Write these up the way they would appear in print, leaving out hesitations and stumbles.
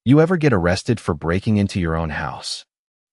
You ever get arrested for breaking into your own house?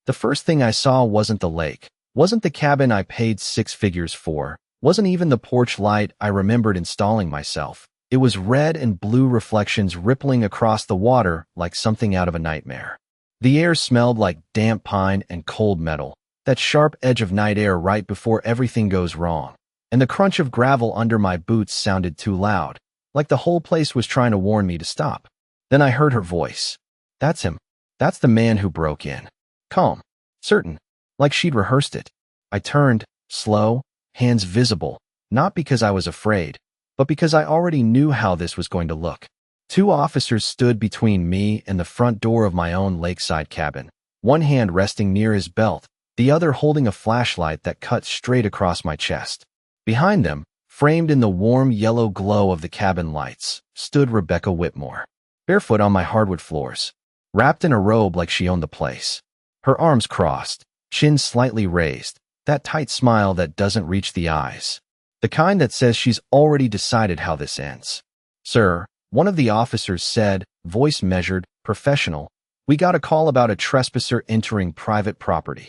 The first thing I saw wasn't the lake, wasn't the cabin I paid six figures for, wasn't even the porch light I remembered installing myself. It was red and blue reflections rippling across the water like something out of a nightmare. The air smelled like damp pine and cold metal, that sharp edge of night air right before everything goes wrong. And the crunch of gravel under my boots sounded too loud, like the whole place was trying to warn me to stop. Then I heard her voice. That's him. That's the man who broke in. Calm, certain, like she'd rehearsed it. I turned, slow, hands visible, not because I was afraid, but because I already knew how this was going to look. Two officers stood between me and the front door of my own lakeside cabin, one hand resting near his belt, the other holding a flashlight that cut straight across my chest. Behind them, framed in the warm yellow glow of the cabin lights, stood Rebecca Whitmore, barefoot on my hardwood floors, wrapped in a robe like she owned the place. Her arms crossed, chin slightly raised, that tight smile that doesn't reach the eyes. The kind that says she's already decided how this ends. Sir, one of the officers said, voice measured, professional, we got a call about a trespasser entering private property.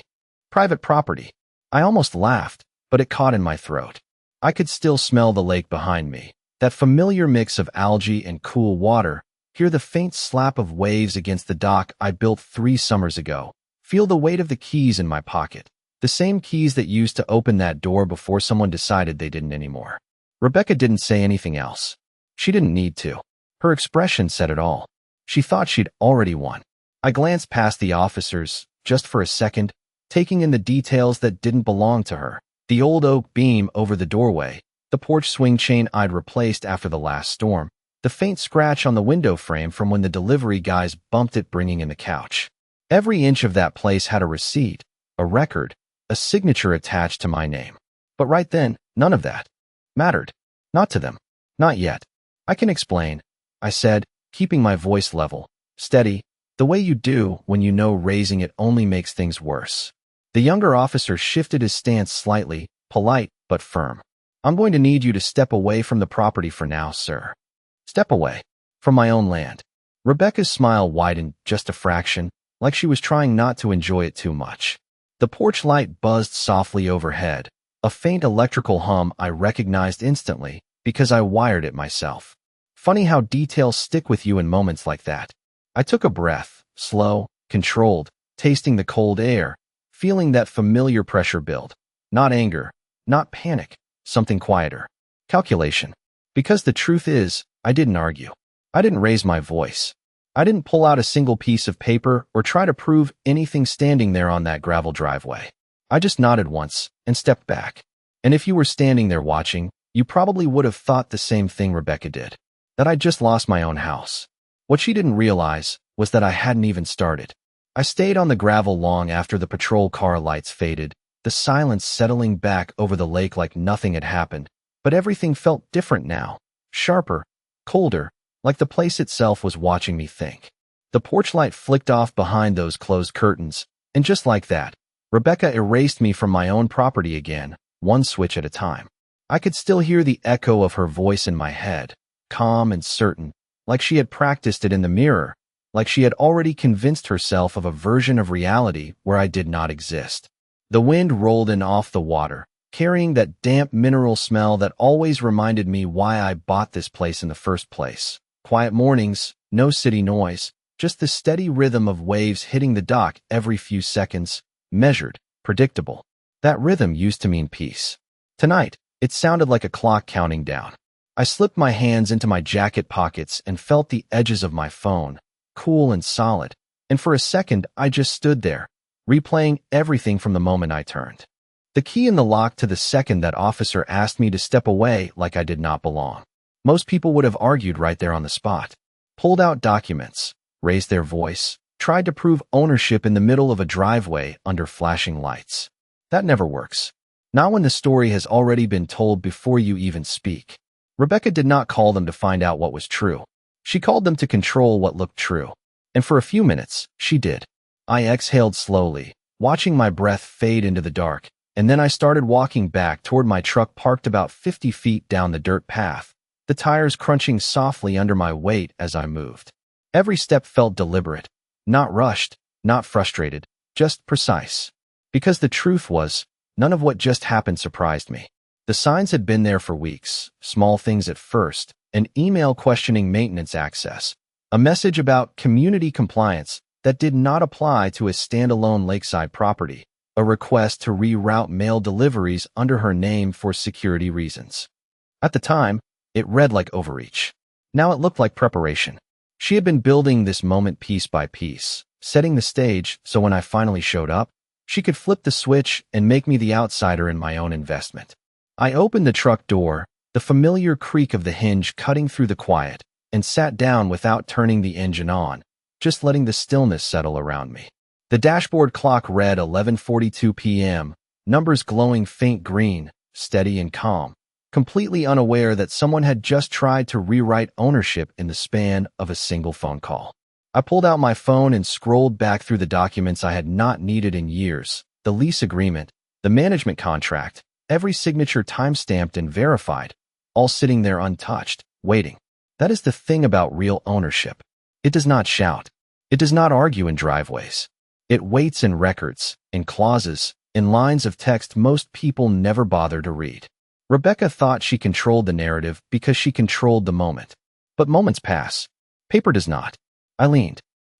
Private property. I almost laughed, but it caught in my throat. I could still smell the lake behind me, that familiar mix of algae and cool water, hear the faint slap of waves against the dock I built 3 summers ago, feel the weight of the keys in my pocket, the same keys that used to open that door before someone decided they didn't anymore. Rebecca didn't say anything else. She didn't need to. Her expression said it all. She thought she'd already won. I glanced past the officers, just for a second, taking in the details that didn't belong to her. The old oak beam over the doorway, the porch swing chain I'd replaced after the last storm, the faint scratch on the window frame from when the delivery guys bumped it bringing in the couch. Every inch of that place had a receipt, a record, a signature attached to my name. But right then, none of that mattered. Not to them. Not yet. I can explain, I said, keeping my voice level, steady, the way you do when you know raising it only makes things worse. The younger officer shifted his stance slightly, polite but firm. I'm going to need you to step away from the property for now, sir. Step away. From my own land. Rebecca's smile widened just a fraction, like she was trying not to enjoy it too much. The porch light buzzed softly overhead, a faint electrical hum I recognized instantly because I wired it myself. Funny how details stick with you in moments like that. I took a breath, slow, controlled, tasting the cold air, feeling that familiar pressure build. Not anger, not panic, something quieter. Calculation. Because the truth is, I didn't argue. I didn't raise my voice. I didn't pull out a single piece of paper or try to prove anything standing there on that gravel driveway. I just nodded once and stepped back. And if you were standing there watching, you probably would have thought the same thing Rebecca did. That I'd just lost my own house. What she didn't realize was that I hadn't even started. I stayed on the gravel long after the patrol car lights faded, the silence settling back over the lake like nothing had happened. But everything felt different now. Sharper, colder, like the place itself was watching me think. The porch light flicked off behind those closed curtains, and just like that, Rebecca erased me from my own property again, one switch at a time. I could still hear the echo of her voice in my head, calm and certain, like she had practiced it in the mirror, like she had already convinced herself of a version of reality where I did not exist. The wind rolled in off the water, carrying that damp mineral smell that always reminded me why I bought this place in the first place. Quiet mornings, no city noise, just the steady rhythm of waves hitting the dock every few seconds, measured, predictable. That rhythm used to mean peace. Tonight, it sounded like a clock counting down. I slipped my hands into my jacket pockets and felt the edges of my phone, cool and solid, and for a second I just stood there, replaying everything from the moment I turned. The key in the lock to the second that officer asked me to step away like I did not belong. Most people would have argued right there on the spot, pulled out documents, raised their voice, tried to prove ownership in the middle of a driveway under flashing lights. That never works. Not when the story has already been told before you even speak. Rebecca did not call them to find out what was true. She called them to control what looked true. And for a few minutes, she did. I exhaled slowly, watching my breath fade into the dark, and then I started walking back toward my truck parked about 50 feet down the dirt path, the tires crunching softly under my weight as I moved. Every step felt deliberate, not rushed, not frustrated, just precise. Because the truth was, none of what just happened surprised me. The signs had been there for weeks, small things at first, an email questioning maintenance access, a message about community compliance that did not apply to a standalone Lakeside property, a request to reroute mail deliveries under her name for security reasons. At the time, it read like overreach. Now it looked like preparation. She had been building this moment piece by piece, setting the stage so when I finally showed up, she could flip the switch and make me the outsider in my own investment. I opened the truck door, the familiar creak of the hinge cutting through the quiet, and sat down without turning the engine on, just letting the stillness settle around me. The dashboard clock read 11:42 p.m., numbers glowing faint green, steady and calm, completely unaware that someone had just tried to rewrite ownership in the span of a single phone call. I pulled out my phone and scrolled back through the documents I had not needed in years, the lease agreement, the management contract, every signature time-stamped and verified, all sitting there untouched, waiting. That is the thing about real ownership. It does not shout. It does not argue in driveways. It waits in records, in clauses, in lines of text most people never bother to read. Rebecca thought she controlled the narrative because she controlled the moment. But moments pass. Paper does not. I leaned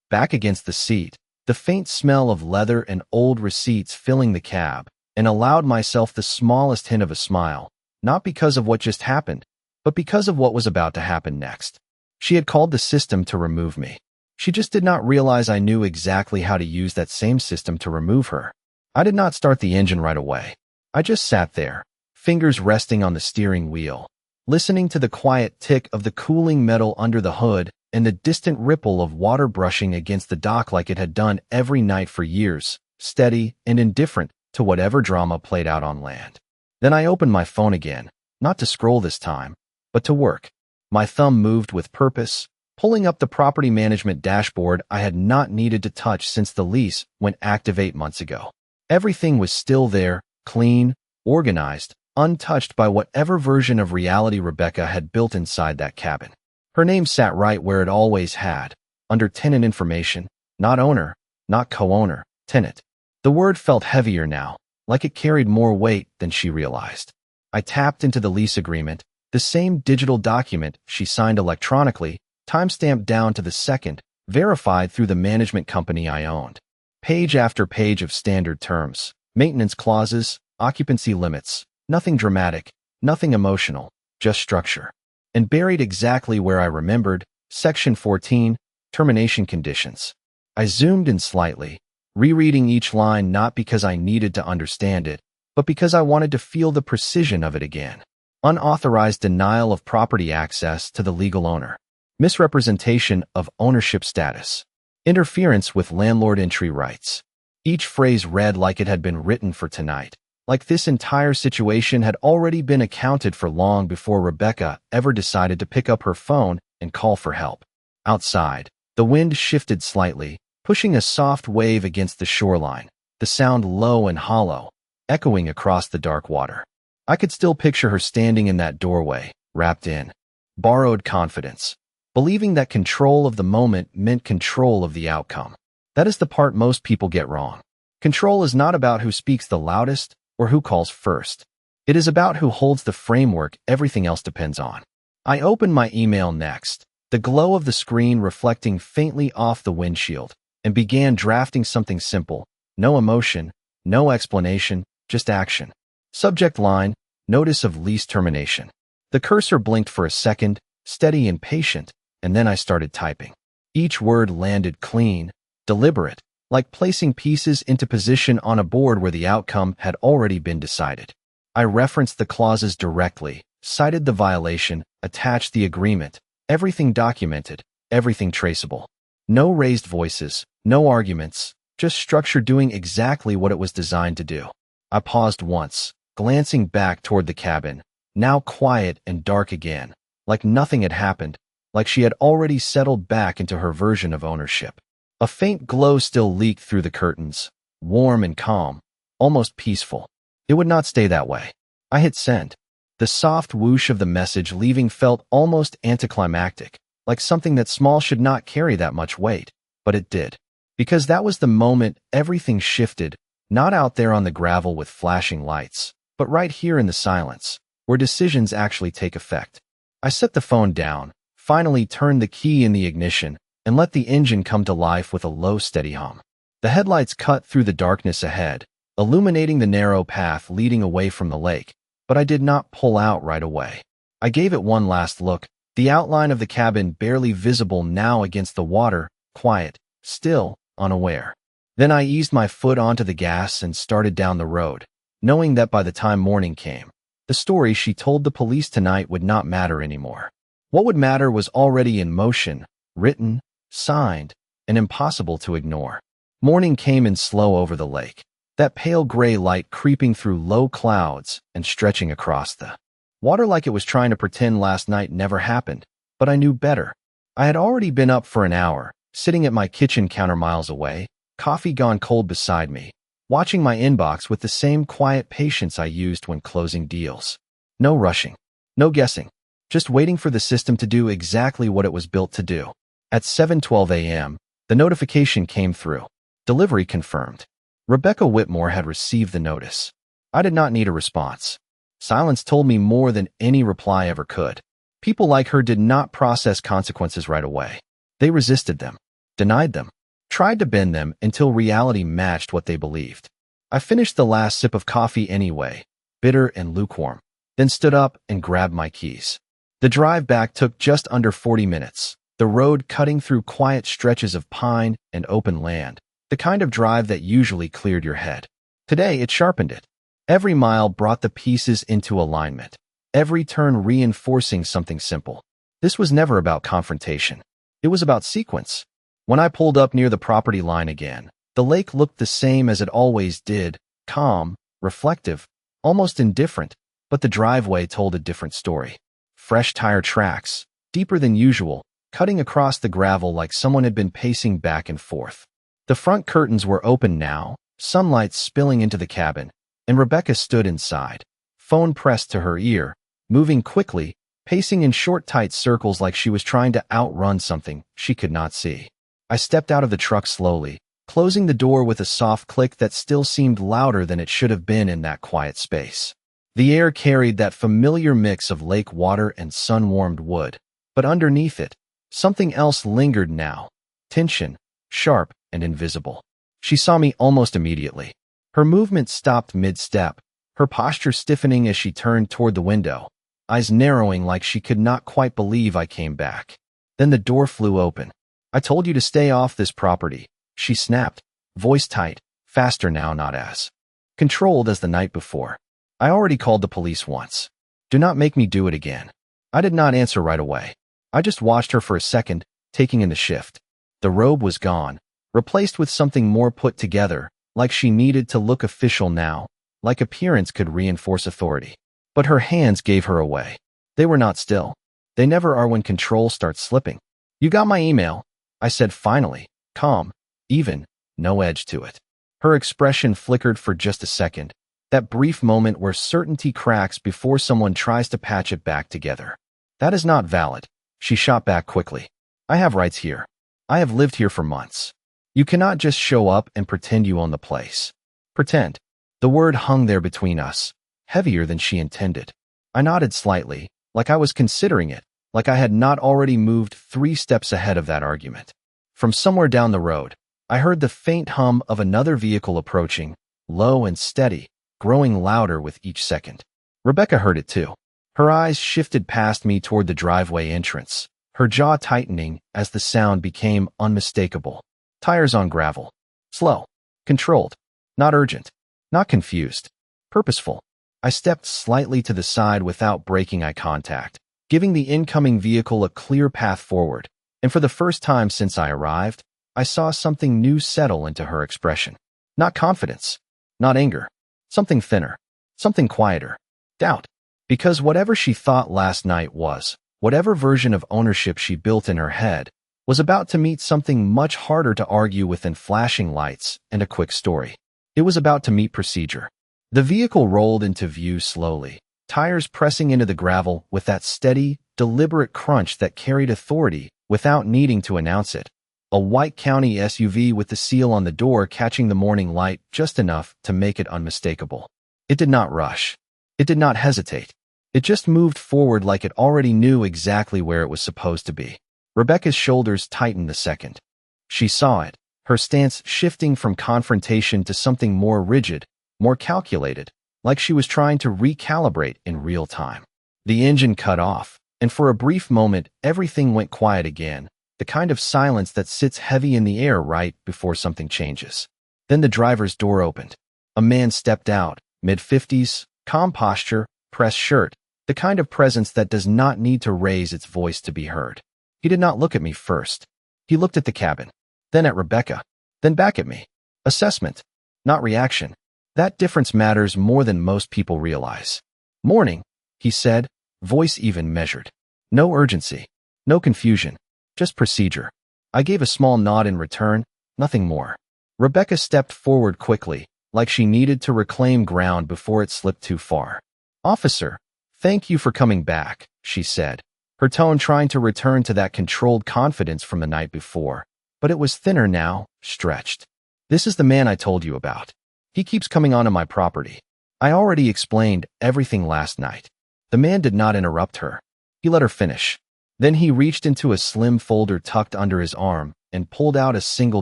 back against the seat, the faint smell of leather and old receipts filling the cab, and allowed myself the smallest hint of a smile, not because of what just happened, but because of what was about to happen next. She had called the system to remove me. She just did not realize I knew exactly how to use that same system to remove her. I did not start the engine right away. I just sat there, fingers resting on the steering wheel, listening to the quiet tick of the cooling metal under the hood and the distant ripple of water brushing against the dock like it had done every night for years, steady and indifferent to whatever drama played out on land. Then I opened my phone again, not to scroll this time, but to work. My thumb moved with purpose, pulling up the property management dashboard I had not needed to touch since the lease went active 8 months ago. Everything was still there, clean, organized, untouched by whatever version of reality Rebecca had built inside that cabin. Her name sat right where it always had, under tenant information, not owner, not co-owner, tenant. The word felt heavier now, like it carried more weight than she realized. I tapped into the lease agreement, the same digital document she signed electronically, time-stamped down to the second, verified through the management company I owned. Page after page of standard terms, maintenance clauses, occupancy limits, nothing dramatic, nothing emotional, just structure. And buried exactly where I remembered, Section 14, termination conditions. I zoomed in slightly, rereading each line not because I needed to understand it, but because I wanted to feel the precision of it again. Unauthorized denial of property access to the legal owner. Misrepresentation of ownership status. Interference with landlord entry rights. Each phrase read like it had been written for tonight, like this entire situation had already been accounted for long before Rebecca ever decided to pick up her phone and call for help. Outside, the wind shifted slightly, pushing a soft wave against the shoreline, the sound low and hollow, echoing across the dark water. I could still picture her standing in that doorway, wrapped in borrowed confidence, believing that control of the moment meant control of the outcome. That is the part most people get wrong. Control is not about who speaks the loudest or who calls first. It is about who holds the framework everything else depends on. I opened my email next, the glow of the screen reflecting faintly off the windshield, and began drafting something simple, no emotion, no explanation, just action. Subject line, notice of lease termination. The cursor blinked for a second, steady and patient, and then I started typing. Each word landed clean, deliberate, like placing pieces into position on a board where the outcome had already been decided. I referenced the clauses directly, cited the violation, attached the agreement, everything documented, everything traceable. No raised voices, no arguments, just structure doing exactly what it was designed to do. I paused once, glancing back toward the cabin, now quiet and dark again, like nothing had happened, like she had already settled back into her version of ownership. A faint glow still leaked through the curtains, warm and calm, almost peaceful. It would not stay that way. I hit send. The soft whoosh of the message leaving felt almost anticlimactic, like something that small should not carry that much weight, but it did. Because that was the moment everything shifted, not out there on the gravel with flashing lights, but right here in the silence, where decisions actually take effect. I set the phone down, finally turned the key in the ignition, and let the engine come to life with a low, steady hum. The headlights cut through the darkness ahead, illuminating the narrow path leading away from the lake, but I did not pull out right away. I gave it one last look, the outline of the cabin barely visible now against the water, quiet, still, unaware. Then I eased my foot onto the gas and started down the road, knowing that by the time morning came, the story she told the police tonight would not matter anymore. What would matter was already in motion, written, signed, and impossible to ignore. Morning came in slow over the lake, that pale gray light creeping through low clouds and stretching across the water like it was trying to pretend last night never happened, but I knew better. I had already been up for an hour, sitting at my kitchen counter miles away, coffee gone cold beside me, watching my inbox with the same quiet patience I used when closing deals. No rushing, no guessing, just waiting for the system to do exactly what it was built to do. At 7:12 a.m., the notification came through. Delivery confirmed. Rebecca Whitmore had received the notice. I did not need a response. Silence told me more than any reply ever could. People like her did not process consequences right away. They resisted them, denied them, tried to bend them until reality matched what they believed. I finished the last sip of coffee anyway, bitter and lukewarm, then stood up and grabbed my keys. The drive back took just under 40 minutes, the road cutting through quiet stretches of pine and open land, the kind of drive that usually cleared your head. Today, it sharpened it. Every mile brought the pieces into alignment, every turn reinforcing something simple. This was never about confrontation. It was about sequence. When I pulled up near the property line again, the lake looked the same as it always did, calm, reflective, almost indifferent, but the driveway told a different story. Fresh tire tracks, deeper than usual, cutting across the gravel like someone had been pacing back and forth. The front curtains were open now, sunlight spilling into the cabin, and Rebecca stood inside, phone pressed to her ear, moving quickly, pacing in short, tight circles like she was trying to outrun something she could not see. I stepped out of the truck slowly, closing the door with a soft click that still seemed louder than it should have been in that quiet space. The air carried that familiar mix of lake water and sun-warmed wood, but underneath it, something else lingered now, tension, sharp and invisible. She saw me almost immediately. Her movement stopped mid-step, her posture stiffening as she turned toward the window, eyes narrowing like she could not quite believe I came back. Then the door flew open. "I told you to stay off this property," she snapped, voice tight, faster now, not as controlled as the night before. "I already called the police once. Do not make me do it again." I did not answer right away. I just watched her for a second, taking in the shift. The robe was gone, replaced with something more put together, like she needed to look official now, like appearance could reinforce authority. But her hands gave her away. They were not still. They never are when control starts slipping. "You got my email," I said finally, calm, even, no edge to it. Her expression flickered for just a second, that brief moment where certainty cracks before someone tries to patch it back together. "That is not valid," she shot back quickly. "I have rights here. I have lived here for months. You cannot just show up and pretend you own the place." Pretend. The word hung there between us, heavier than she intended. I nodded slightly, like I was considering it, like I had not already moved 3 steps ahead of that argument. From somewhere down the road, I heard the faint hum of another vehicle approaching, low and steady, growing louder with each second. Rebecca heard it too. Her eyes shifted past me toward the driveway entrance, her jaw tightening as the sound became unmistakable. Tires on gravel. Slow. Controlled. Not urgent. Not confused. Purposeful. I stepped slightly to the side without breaking eye contact, giving the incoming vehicle a clear path forward, and for the first time since I arrived, I saw something new settle into her expression. Not confidence. Not anger. Something thinner. Something quieter. Doubt. Because whatever she thought last night was, whatever version of ownership she built in her head, was about to meet something much harder to argue with than flashing lights and a quick story. It was about to meet procedure. The vehicle rolled into view slowly, tires pressing into the gravel with that steady, deliberate crunch that carried authority without needing to announce it. A white county SUV with the seal on the door catching the morning light just enough to make it unmistakable. It did not rush. It did not hesitate. It just moved forward like it already knew exactly where it was supposed to be. Rebecca's shoulders tightened the second she saw it, her stance shifting from confrontation to something more rigid, more calculated, like she was trying to recalibrate in real time. The engine cut off, and for a brief moment everything went quiet again, the kind of silence that sits heavy in the air right before something changes. Then the driver's door opened. A man stepped out, mid-50s, calm posture, pressed shirt, the kind of presence that does not need to raise its voice to be heard. He did not look at me first. He looked at the cabin, then at Rebecca, then back at me. Assessment, not reaction. That difference matters more than most people realize. "Morning," he said, voice even measured. No urgency, no confusion, just procedure. I gave a small nod in return, nothing more. Rebecca stepped forward quickly, like she needed to reclaim ground before it slipped too far. "Officer, thank you for coming back," she said, her tone trying to return to that controlled confidence from the night before, but it was thinner now, stretched. "This is the man I told you about. He keeps coming onto my property. I already explained everything last night." The man did not interrupt her. He let her finish. Then he reached into a slim folder tucked under his arm and pulled out a single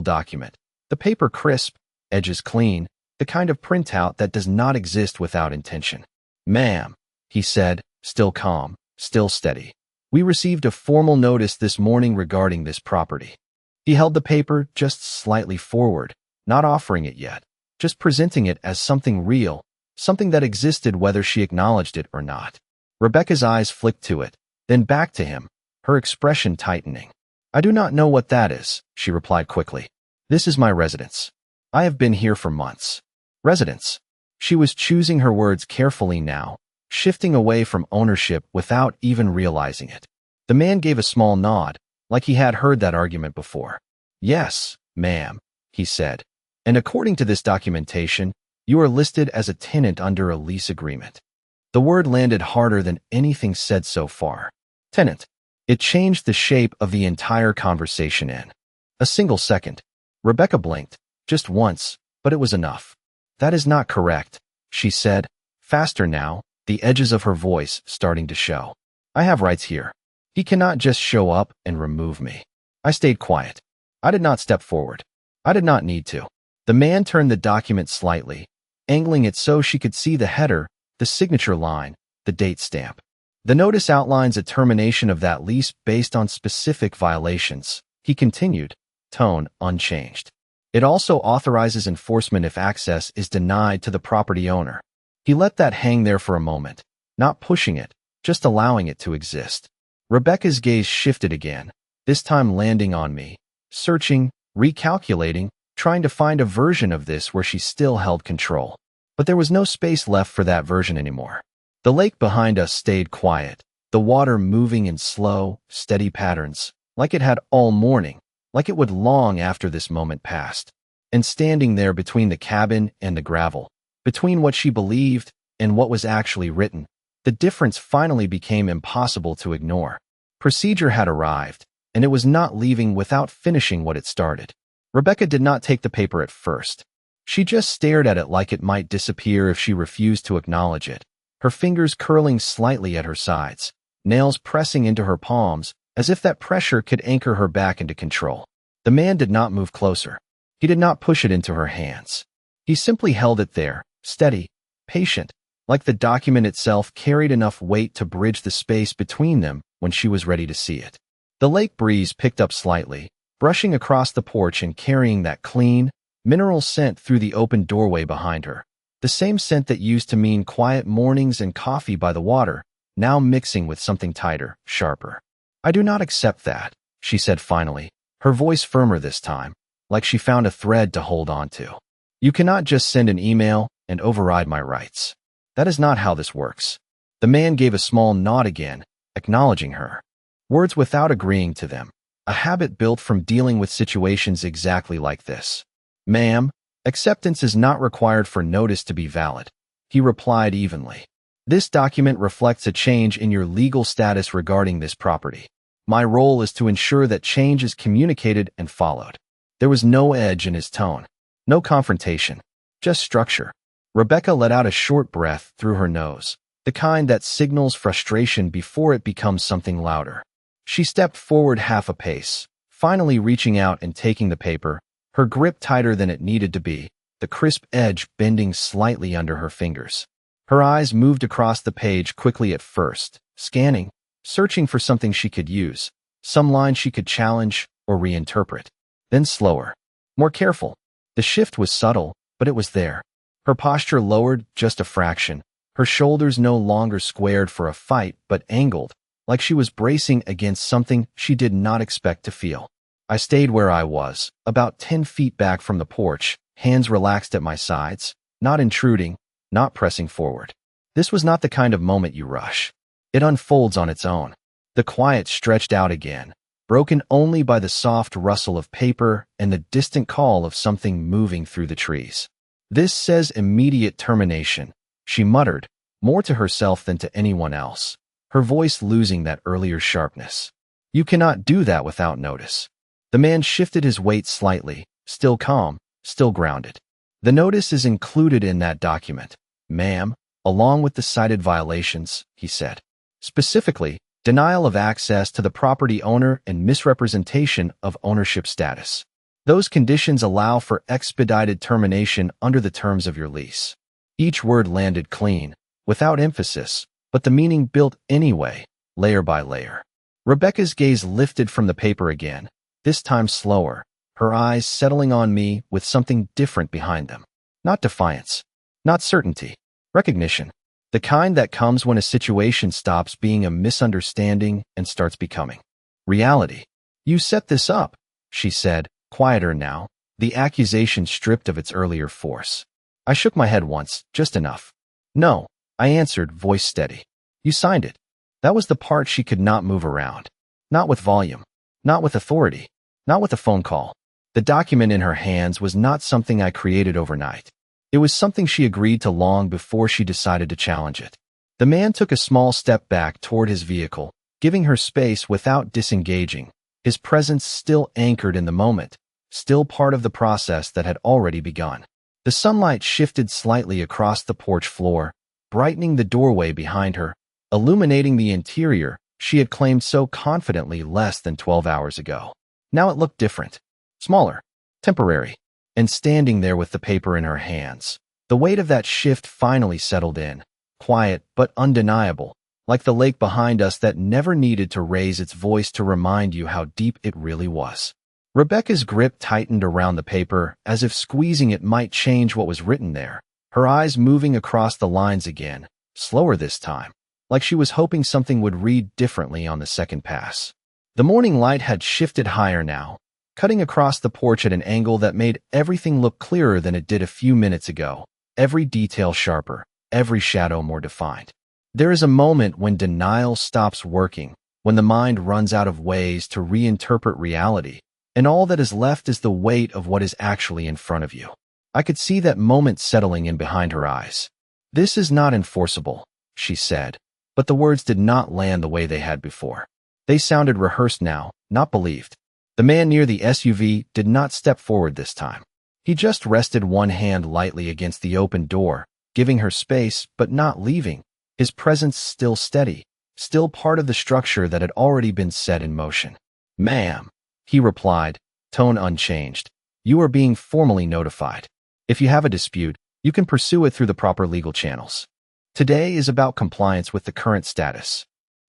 document. The paper crisp, edges clean, the kind of printout that does not exist without intention. "Ma'am," he said, still calm, still steady. "We received a formal notice this morning regarding this property." He held the paper just slightly forward, not offering it yet, just presenting it as something real, something that existed whether she acknowledged it or not. Rebecca's eyes flicked to it, then back to him, her expression tightening. "I do not know what that is," she replied quickly. "This is my residence. I have been here for months." Residence. She was choosing her words carefully now, shifting away from ownership without even realizing it. The man gave a small nod, like he had heard that argument before. "Yes, ma'am," he said. "And according to this documentation, you are listed as a tenant under a lease agreement." The word landed harder than anything said so far. Tenant. It changed the shape of the entire conversation in a single second. Rebecca blinked, just once, but it was enough. "That is not correct," she said, faster now, the edges of her voice starting to show. "I have rights here. He cannot just show up and remove me." I stayed quiet. I did not step forward. I did not need to. The man turned the document slightly, angling it so she could see the header, the signature line, the date stamp. "The notice outlines a termination of that lease based on specific violations," he continued, tone unchanged. "It also authorizes enforcement if access is denied to the property owner." He let that hang there for a moment, not pushing it, just allowing it to exist. Rebecca's gaze shifted again, this time landing on me, searching, recalculating, trying to find a version of this where she still held control. But there was no space left for that version anymore. The lake behind us stayed quiet, the water moving in slow, steady patterns, like it had all morning, like it would long after this moment passed. And standing there between the cabin and the gravel, between what she believed and what was actually written, the difference finally became impossible to ignore. Procedure had arrived, and it was not leaving without finishing what it started. Rebecca did not take the paper at first. She just stared at it like it might disappear if she refused to acknowledge it, her fingers curling slightly at her sides, nails pressing into her palms, as if that pressure could anchor her back into control. The man did not move closer. He did not push it into her hands. He simply held it there, steady, patient, like the document itself carried enough weight to bridge the space between them when she was ready to see it. The lake breeze picked up slightly, brushing across the porch and carrying that clean, mineral scent through the open doorway behind her. The same scent that used to mean quiet mornings and coffee by the water, now mixing with something tighter, sharper. "I do not accept that," she said finally, her voice firmer this time, like she found a thread to hold on to. "You cannot just send an email and override my rights. That is not how this works." The man gave a small nod again, acknowledging her words without agreeing to them, a habit built from dealing with situations exactly like this. "Ma'am, acceptance is not required for notice to be valid," he replied evenly. "This document reflects a change in your legal status regarding this property. My role is to ensure that change is communicated and followed. There was no edge in his tone, no confrontation, just structure. Rebecca let out a short breath through her nose, the kind that signals frustration before it becomes something louder. She stepped forward half a pace, finally reaching out and taking the paper, her grip tighter than it needed to be, the crisp edge bending slightly under her fingers. Her eyes moved across the page quickly at first, scanning, searching for something she could use, some line she could challenge or reinterpret. Then slower, more careful. The shift was subtle, but it was there. Her posture lowered just a fraction, her shoulders no longer squared for a fight but angled, like she was bracing against something she did not expect to feel. I stayed where I was, about 10 feet back from the porch, hands relaxed at my sides, not intruding, not pressing forward. This was not the kind of moment you rush. It unfolds on its own. The quiet stretched out again, broken only by the soft rustle of paper and the distant call of something moving through the trees. This says immediate termination, she muttered, more to herself than to anyone else, her voice losing that earlier sharpness. You cannot do that without notice. The man shifted his weight slightly, still calm, still grounded. The notice is included in that document, ma'am, along with the cited violations, he said. Specifically, denial of access to the property owner and misrepresentation of ownership status. Those conditions allow for expedited termination under the terms of your lease. Each word landed clean, without emphasis, but the meaning built anyway, layer by layer. Rebecca's gaze lifted from the paper again, this time slower, her eyes settling on me with something different behind them. Not defiance, not certainty, recognition. The kind that comes when a situation stops being a misunderstanding and starts becoming reality. You set this up, she said, quieter now, the accusation stripped of its earlier force. I shook my head once, just enough. No, I answered, voice steady. You signed it. That was the part she could not move around. Not with volume, not with authority, not with a phone call. The document in her hands was not something I created overnight. It was something she agreed to long before she decided to challenge it. The man took a small step back toward his vehicle, giving her space without disengaging, his presence still anchored in the moment, still part of the process that had already begun. The sunlight shifted slightly across the porch floor, brightening the doorway behind her, illuminating the interior she had claimed so confidently less than 12 hours ago. Now it looked different, smaller, temporary, and standing there with the paper in her hands. The weight of that shift finally settled in, quiet but undeniable, like the lake behind us that never needed to raise its voice to remind you how deep it really was. Rebecca's grip tightened around the paper as if squeezing it might change what was written there, her eyes moving across the lines again, slower this time, like she was hoping something would read differently on the second pass. The morning light had shifted higher now, cutting across the porch at an angle that made everything look clearer than it did a few minutes ago, every detail sharper, every shadow more defined. There is a moment when denial stops working, when the mind runs out of ways to reinterpret reality, and all that is left is the weight of what is actually in front of you. I could see that moment settling in behind her eyes. This is not enforceable, she said, but the words did not land the way they had before. They sounded rehearsed now, not believed. The man near the SUV did not step forward this time. He just rested one hand lightly against the open door, giving her space but not leaving, his presence still steady, still part of the structure that had already been set in motion. Ma'am, he replied, tone unchanged. You are being formally notified. If you have a dispute, you can pursue it through the proper legal channels. Today is about compliance with the current status.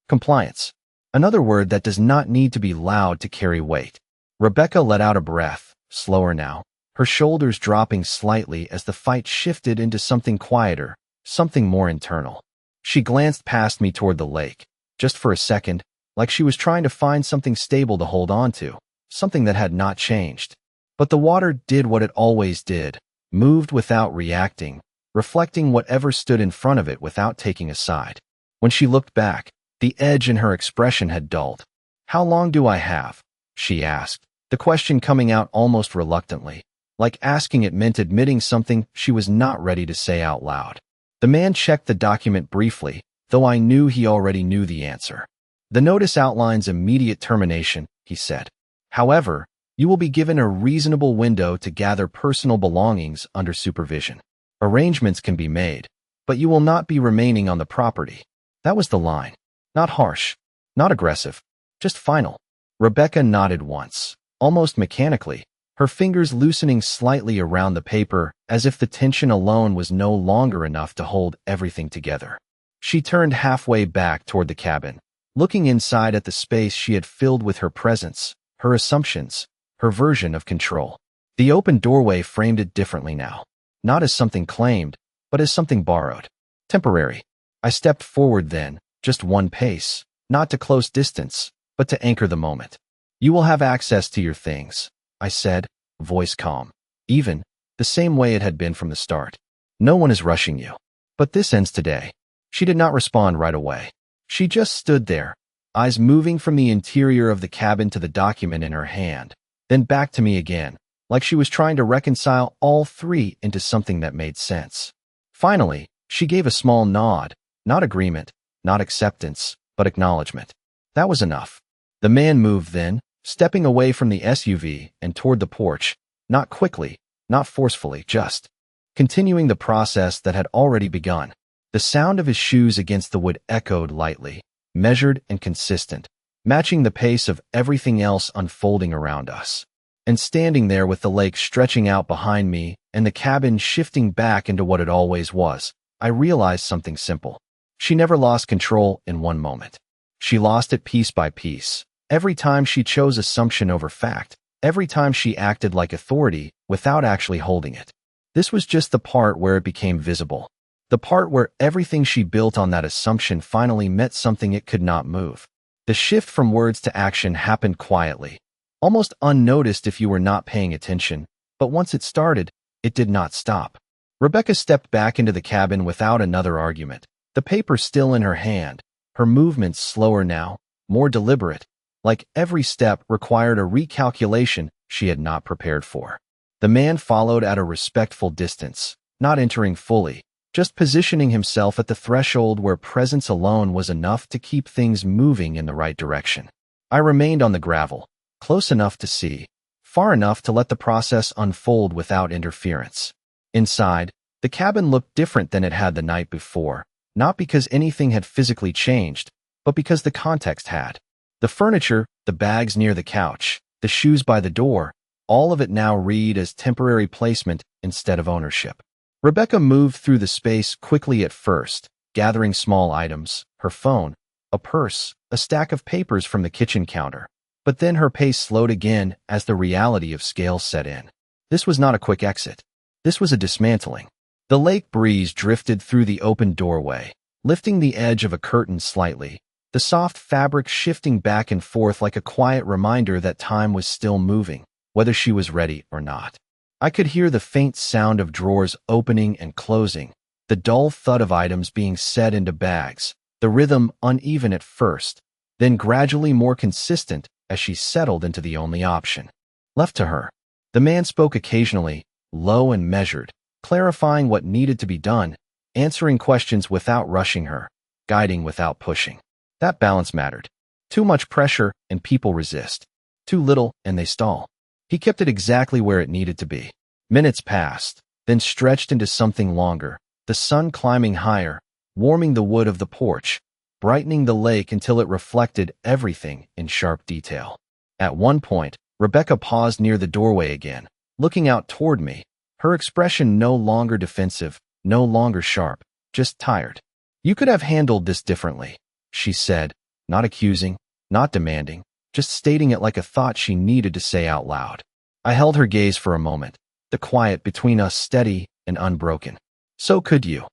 Compliance. Another word that does not need to be loud to carry weight. Rebecca let out a breath, slower now, her shoulders dropping slightly as the fight shifted into something quieter, something more internal. She glanced past me toward the lake, just for a second, like she was trying to find something stable to hold on to, something that had not changed. But the water did what it always did, moved without reacting, reflecting whatever stood in front of it without taking a side. When she looked back, the edge in her expression had dulled. How long do I have? She asked, the question coming out almost reluctantly, like asking it meant admitting something she was not ready to say out loud. The man checked the document briefly, though I knew he already knew the answer. The notice outlines immediate termination, he said. However, you will be given a reasonable window to gather personal belongings under supervision. Arrangements can be made, but you will not be remaining on the property. That was the line. Not harsh, not aggressive, just final. Rebecca nodded once, almost mechanically, her fingers loosening slightly around the paper as if the tension alone was no longer enough to hold everything together. She turned halfway back toward the cabin, looking inside at the space she had filled with her presence, her assumptions, her version of control. The open doorway framed it differently now, not as something claimed, but as something borrowed. Temporary. I stepped forward then, just one pace, not to close distance, but to anchor the moment. You will have access to your things, I said, voice calm, even, the same way it had been from the start. No one is rushing you. But this ends today. She did not respond right away. She just stood there, eyes moving from the interior of the cabin to the document in her hand, then back to me again, like she was trying to reconcile all three into something that made sense. Finally, she gave a small nod, not agreement, not acceptance, but acknowledgement. That was enough. The man moved then, stepping away from the SUV and toward the porch, not quickly, not forcefully, just continuing the process that had already begun. The sound of his shoes against the wood echoed lightly, measured and consistent, matching the pace of everything else unfolding around us. And standing there with the lake stretching out behind me and the cabin shifting back into what it always was, I realized something simple. She never lost control in one moment. She lost it piece by piece. Every time she chose assumption over fact, every time she acted like authority without actually holding it. This was just the part where it became visible. The part where everything she built on that assumption finally met something it could not move. The shift from words to action happened quietly, almost unnoticed if you were not paying attention, but once it started, it did not stop. Rebecca stepped back into the cabin without another argument, the paper still in her hand, her movements slower now, more deliberate, like every step required a recalculation she had not prepared for. The man followed at a respectful distance, not entering fully, just positioning himself at the threshold where presence alone was enough to keep things moving in the right direction. I remained on the gravel, close enough to see, far enough to let the process unfold without interference. Inside, the cabin looked different than it had the night before, not because anything had physically changed, but because the context had. The furniture, the bags near the couch, the shoes by the door, all of it now read as temporary placement instead of ownership. Rebecca moved through the space quickly at first, gathering small items, her phone, a purse, a stack of papers from the kitchen counter. But then her pace slowed again as the reality of scale set in. This was not a quick exit. This was a dismantling. The lake breeze drifted through the open doorway, lifting the edge of a curtain slightly, the soft fabric shifting back and forth like a quiet reminder that time was still moving, whether she was ready or not. I could hear the faint sound of drawers opening and closing, the dull thud of items being set into bags, the rhythm uneven at first, then gradually more consistent as she settled into the only option left to her. The man spoke occasionally, low and measured, clarifying what needed to be done, answering questions without rushing her, guiding without pushing. That balance mattered. Too much pressure and people resist. Too little and they stall. He kept it exactly where it needed to be. Minutes passed, then stretched into something longer, the sun climbing higher, warming the wood of the porch, brightening the lake until it reflected everything in sharp detail. At one point, Rebecca paused near the doorway again, looking out toward me, her expression no longer defensive, no longer sharp, just tired. "You could have handled this differently," she said, not accusing, not demanding, just stating it like a thought she needed to say out loud. I held her gaze for a moment, the quiet between us steady and unbroken. "So could you,"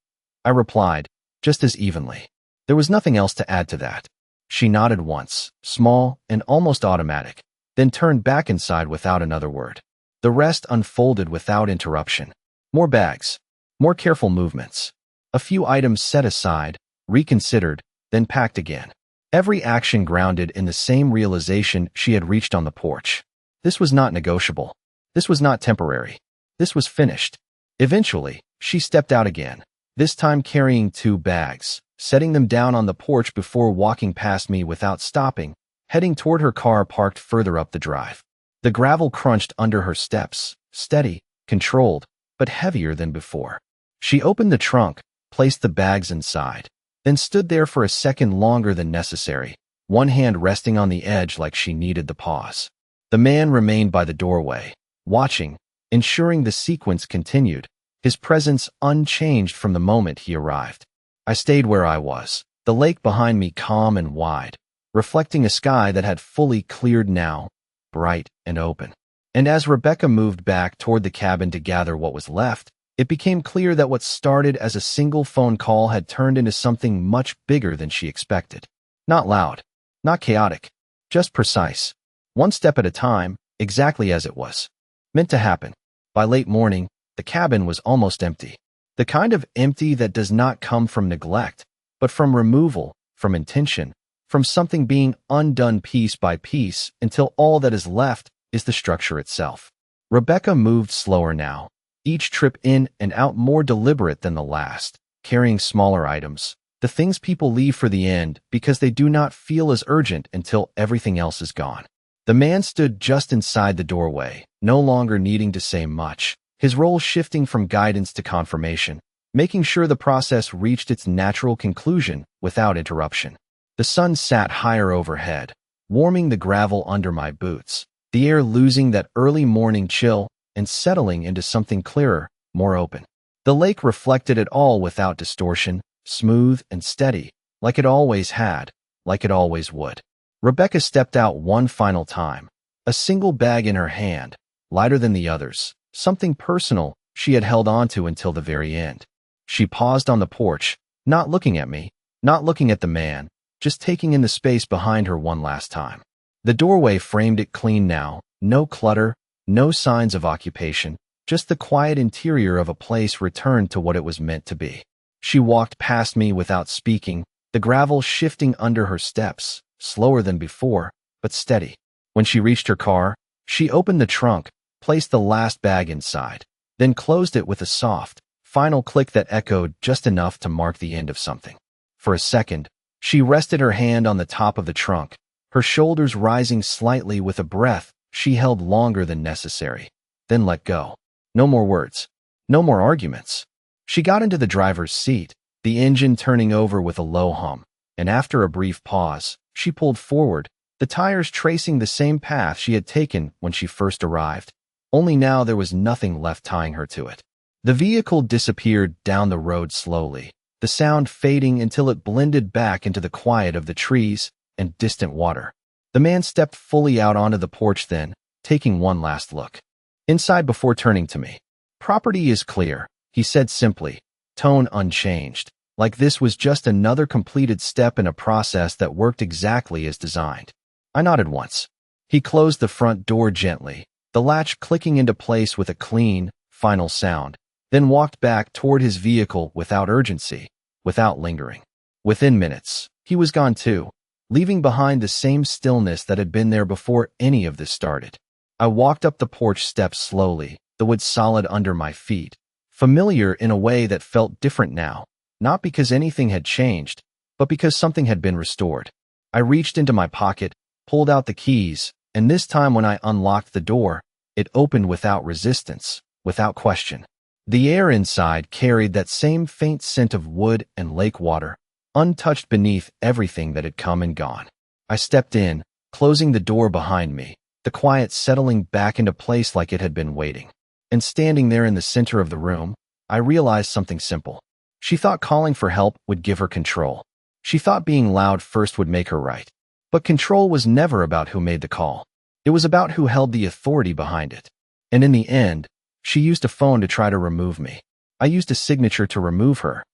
I replied, just as evenly. There was nothing else to add to that. She nodded once, small and almost automatic, then turned back inside without another word. The rest unfolded without interruption. More bags, more careful movements, a few items set aside, reconsidered, then packed again. Every action grounded in the same realization she had reached on the porch. This was not negotiable. This was not temporary. This was finished. Eventually, she stepped out again, this time carrying 2 bags, setting them down on the porch before walking past me without stopping, heading toward her car parked further up the drive. The gravel crunched under her steps, steady, controlled, but heavier than before. She opened the trunk, placed the bags inside, then stood there for a second longer than necessary, one hand resting on the edge like she needed the pause. The man remained by the doorway, watching, ensuring the sequence continued, his presence unchanged from the moment he arrived. I stayed where I was, the lake behind me calm and wide, reflecting a sky that had fully cleared now, bright and open. And as Rebecca moved back toward the cabin to gather what was left, it became clear that what started as a single phone call had turned into something much bigger than she expected. Not loud, not chaotic, just precise. One step at a time, exactly as it was meant to happen. By late morning, the cabin was almost empty. The kind of empty that does not come from neglect, but from removal, from intention, from something being undone piece by piece until all that is left is the structure itself. Rebecca moved slower now, each trip in and out more deliberate than the last, carrying smaller items, the things people leave for the end because they do not feel as urgent until everything else is gone. The man stood just inside the doorway, no longer needing to say much, his role shifting from guidance to confirmation, making sure the process reached its natural conclusion without interruption. The sun sat higher overhead, warming the gravel under my boots, the air losing that early morning chill and settling into something clearer, more open. The lake reflected it all without distortion, smooth and steady, like it always had, like it always would. Rebecca stepped out one final time, a single bag in her hand, lighter than the others, something personal she had held onto until the very end. She paused on the porch, not looking at me, not looking at the man, just taking in the space behind her one last time. The doorway framed it clean now, no clutter, no signs of occupation, just the quiet interior of a place returned to what it was meant to be. She walked past me without speaking, the gravel shifting under her steps, slower than before, but steady. When she reached her car, she opened the trunk, placed the last bag inside, then closed it with a soft, final click that echoed just enough to mark the end of something. For a second, she rested her hand on the top of the trunk, her shoulders rising slightly with a breath she held longer than necessary, then let go. No more words. No more arguments. She got into the driver's seat, the engine turning over with a low hum, and after a brief pause, she pulled forward, the tires tracing the same path she had taken when she first arrived. Only now there was nothing left tying her to it. The vehicle disappeared down the road slowly, the sound fading until it blended back into the quiet of the trees and distant water. The man stepped fully out onto the porch then, taking one last look inside before turning to me. "Property is clear," he said simply, tone unchanged, like this was just another completed step in a process that worked exactly as designed. I nodded once. He closed the front door gently, the latch clicking into place with a clean, final sound, then walked back toward his vehicle without urgency, without lingering. Within minutes, he was gone too, leaving behind the same stillness that had been there before any of this started. I walked up the porch steps slowly, the wood solid under my feet, familiar in a way that felt different now, not because anything had changed, but because something had been restored. I reached into my pocket, pulled out the keys, and this time when I unlocked the door, it opened without resistance, without question. The air inside carried that same faint scent of wood and lake water, untouched beneath everything that had come and gone. I stepped in, closing the door behind me, the quiet settling back into place like it had been waiting. And standing there in the center of the room, I realized something simple. She thought calling for help would give her control. She thought being loud first would make her right. But control was never about who made the call. It was about who held the authority behind it. And in the end, she used a phone to try to remove me. I used a signature to remove her,